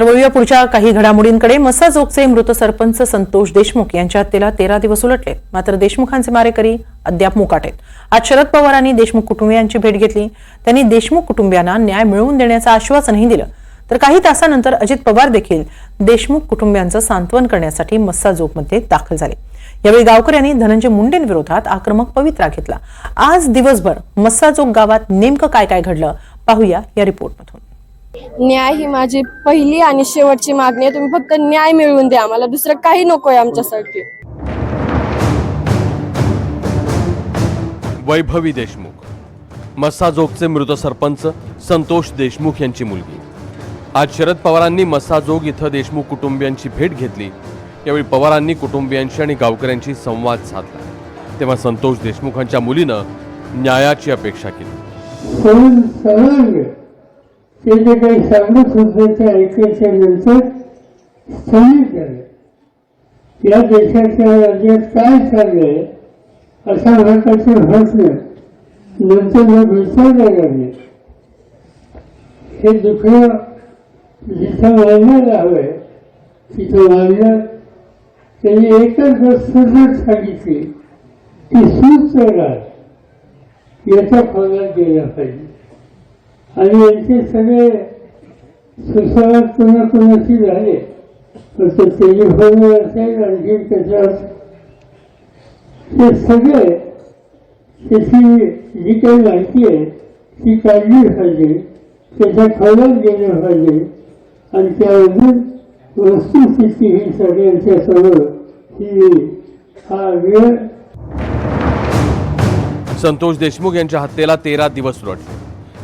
वळूया पुढच्या काही घडामोडींकडे। मस्साजोगचे मृत सरपंच संतोष देशमुख यांच्या हत्येला 13 दिवस उलटले, मात्र देशमुखांचे मारेकरी अद्याप मोकाट आहेत। आज शरद पवारांनी देशमुख कुटुंबियांची भेट घेतली। त्यांनी देशमुख कुटुंबियांना न्याय मिळवून देण्याचं आश्वासनही दिलं। तर काही तासानंतर अजित पवार देखील देशमुख कुटुंबियांचं सांत्वन करण्यासाठी मस्साजोगमध्ये दाखल झाले। यावेळी गावकऱ्यांनी धनंजय मुंडेंविरोधात आक्रमक पवित्रा घेतला। आज दिवसभर मस्साजोग गावात नेमकं काय काय घडलं पाहूया या रिपोर्टमधून। न्याय ही माझी पहिली आणि शेवटची मागणी आहे। तुम्ही फक्त न्याय मिळवून द्या, आम्हाला दुसरं काही नकोय आमच्यासाठी। वैभवी देशमुख, मस्साजोगचे मृत सरपंच संतोष देशमुख यांची मुलगी। आज शरद पवारांनी मस्साजोग इथं देशमुख कुटुंबियांची भेट घेतली। यावेळी पवारांनी कुटुंबियांशी आणि गावकऱ्यांशी संवाद साधला, तेव्हा संतोष देशमुखांच्या मुलीनं न्यायाची अपेक्षा केली। ते जे काही सांगत होते ते ऐकायच्या नंतर स्थगित झाले। या देशाच्या राज्यात काय चाललंय अशा प्रकारचे प्रश्न नंतर विचारले गेले। हे दुःख जिथं मानण्याला हवंय तिथं मानलं। त्यांनी एकच गोष्ट सांगितली की सुचराज याचा पगार दिला पाहिजे आणि यांचे सगळे सुसंवाद कोणाकोणाशी झाले तर ते टेलिफोनवर असेल आणखी त्याच्यावर ते सगळे त्याची जी काही माहिती आहे ती काढली पाहिजे, त्याच्या खोलात गेलं पाहिजे आणि त्यामधून वस्तुस्थिती ही सगळ्यांच्या समोर ही हा वेळ। संतोष देशमुख यांच्या हत्येला 13 दिवस उलटले,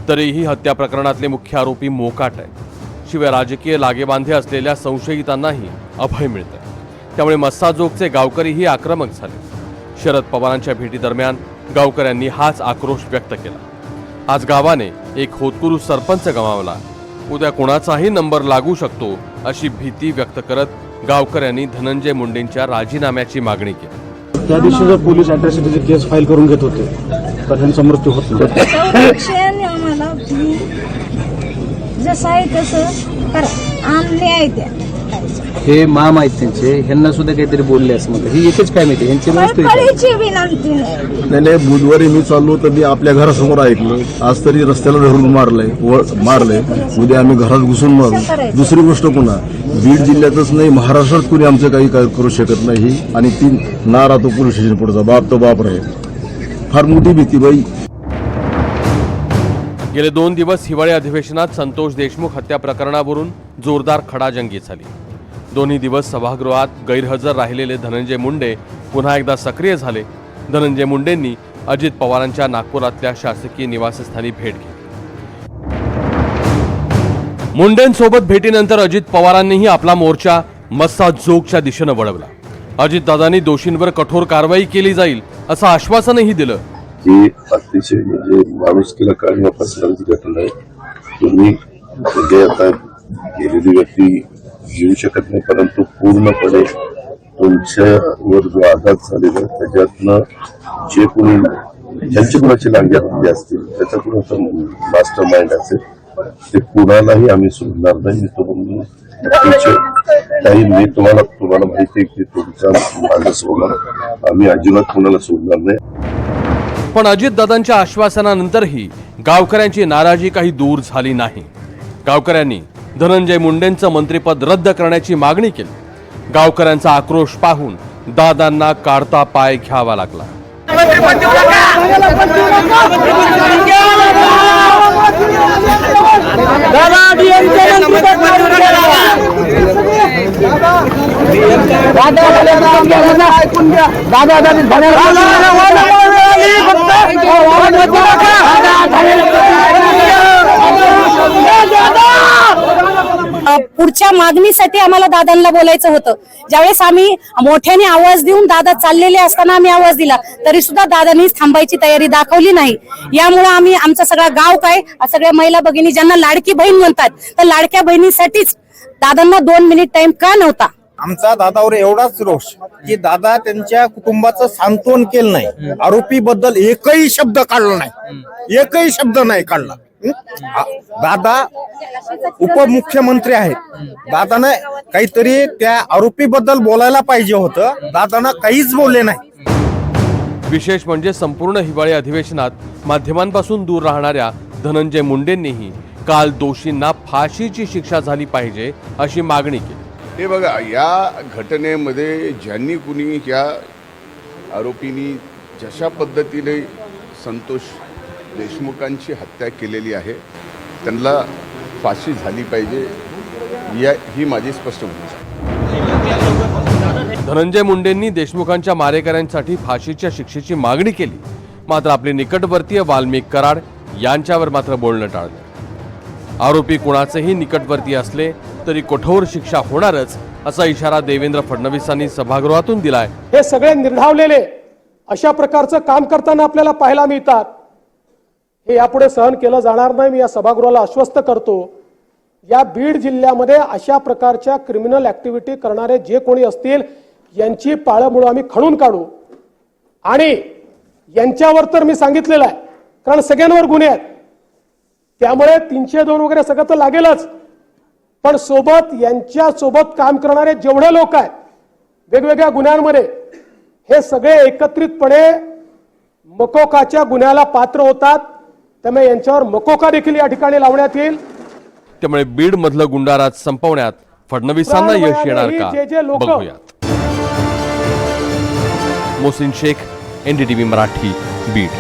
तरीही हत्या प्रकरणातले मुख्य आरोपी मोकाट आहेत। शिवाय राजकीय लागेबांधे असलेल्या संशयितांनाही अभय मिळतंय। त्यामुळे मस्साजोगचे गावकरीही आक्रमक झाले। शरद पवारांच्या भेटीदरम्यान गावकऱ्यांनी हाच आक्रोश व्यक्त केला। आज गावाने एक होतकरू सरपंच गमावला, उद्या कोणाचाही नंबर लागू शकतो अशी भीती व्यक्त करत गावकऱ्यांनी धनंजय मुंडेंच्या राजीनाम्याची मागणी केली। त्या दिवशी जर पोलीस अॅट्रॉसिटीची केस फाईल करून घेत होते तर त्यांचा मृत्यू होत नव्हता। आम्हाला जसं आहे तसं करा, न्याय द्या। हे माम आहेत त्यांचे, ह्यांना सुद्धा काहीतरी बोलले असं म्हणतात। ही एकच काय माहिती ह्यांची विनंती नाही। नाही, बुधवारी मी चाललो तर मी आपल्या घरासमोर ऐकलं, आज तरी रस्त्याला धरून मारलंय, उद्या आम्ही घरात घुसून मारू। दुसरी गोष्ट पुन्हा बीड जिल्ह्यातच नाही महाराष्ट्रात कुणी आमचं काही करू शकत नाही आणि ती नारा तो पोलीस स्टेशन पुढचा बाप तो बाप राहील। फार मोठी भीती बाई। गेले 2 दिवस हिवाळी अधिवेशनात संतोष देशमुख हत्या प्रकरणावरून जोरदार खडाजंगी झाली। दोन्ही दिवस सभागृहात गैरहजर राहिलेले धनंजय मुंडे पुन्हा एकदा सक्रिय झाले। धनंजय मुंडेंनी अजित पवारांच्या नागपुरातल्या शासकीय निवासस्थानी भेट घेतली। मुंडेंसोबत भेटीनंतर अजित पवारांनीही आपला मोर्चा मस्साजोगच्या दिशेनं वळवला। अजितदादांनी दोषींवर कठोर कारवाई केली जाईल असं आश्वासनही दिलं। ही अतिशय म्हणजे माणुसकीला काळीमा फासणारी घटना आहे। तुम्ही म्हणजे आता गेलेली व्यक्ती येऊ शकत नाही, परंतु पूर्णपणे तुमच्यावर जो आघात झालेला आहे त्याच्यातनं जे कोणी ज्यांच्या कुणाची लांग्या असतील त्याचा कुणाचा मास्टर माइंड असेल ते कुणालाही आम्ही सोडणार नाही। मी तुम्हाला माहिती आहे की तुमच्या मागे सोडणार आम्ही अजिबात कुणाला सोडणार नाही। पण अजितदादांच्या आश्वासनानंतरही गावकऱ्यांची नाराजी काही दूर झाली नाही। गावकऱ्यांनी धनंजय मुंडेंचं मंत्रिपद रद्द करण्याची मागणी केली। गावकऱ्यांचा आक्रोश पाहून दादांना काढता पाय घ्यावा लागला। पुढच्या मागणीसाठी आम्हाला दादांना बोलायचं होतं। ज्यावेळेस आम्ही मोठ्याने आवाज देऊन दादा चाललेले असताना आम्ही आवाज दिला तरी सुद्धा दादांनी थांबायची तयारी दाखवली नाही। यामुळे आम्ही आमचा सगळा गाव काय सगळ्या महिला भगिनी ज्यांना लाडकी बहीण म्हणतात तर लाडक्या बहिणीसाठीच दादांना 2 मिनिट टाइम का नव्हता। आमचा दादावर एवढाच रोष की दादा त्यांच्या कुटुंबाचं सांत्वन केलं नाही। आरोपी बद्दल एकही शब्द काढला नाही, एकही शब्द नाही काढला। दादा उपमुख्यमंत्री आहेत, दादानं काहीतरी त्या आरोपीबद्दल बोलायला पाहिजे होतं, दादानं काहीच बोलले नाही. विशेष म्हणजे संपूर्ण हिवाळी अधिवेशनात माध्यमांपासून दूर राहणाऱ्या धनंजय मुंडेंनीही काल दोषींना फाशीची शिक्षा झाली पाहिजे अशी मागणी केली. हे बघा, या घटनेमध्ये ज्यांनी कुणी या आरोपींनी जशा पद्धतीने संतोष देशमुखांची हत्या केलेली आहे त्यांना फाशी झाली पाहिजे, ही माझी स्पष्ट भूमिका. धनंजय मुंडेंनी देशमुखांच्या मारेकऱ्यांसाठी फाशीच्या शिक्षेची मागणी केली, मात्र आपले निकटवर्तीय वाल्मिक कराड यांच्यावर मात्र बोलणं टाळलं. आरोपी कुणाचेही निकटवर्ती असले तरी कठोर शिक्षा होणारच असा इशारा देवेंद्र फडणवीसांनी सभागृहातून दिलाय. हे सगळे निर्धावलेले अशा प्रकारचं काम करताना आपल्याला पाहायला मिळतात. हे यापुढे सहन केलं जाणार नाही. मी या सभागृहाला आश्वस्त करतो, या बीड जिल्ह्यामध्ये अशा प्रकारच्या क्रिमिनल ऍक्टिव्हिटी करणारे जे कोणी असतील यांची पाळंमुळं आम्ही खणून काढू. आणि यांच्यावर तर मी सांगितलेलं आहे, कारण सगळ्यांवर गुन्हे आहेत, त्यामुळे 302 वगैरे सगळं तर लागेलच, पण सोबत यांच्या सोबत काम करणारे जेवढे लोक आहेत वेगवेगळ्या गुन्ह्यांमध्ये, हे सगळे एकत्रितपणे मकोकाच्या गुन्ह्याला पात्र होतात. त्यामुळे यांच्यावर मकोका देखील या ठिकाणी लावण्यात येईल. त्यामुळे बीड मधलं गुंडाराज संपवण्यात फडणवीसांना यश येणार का बघूयात. मोहसिन शेख, NDTV मराठी, बीड.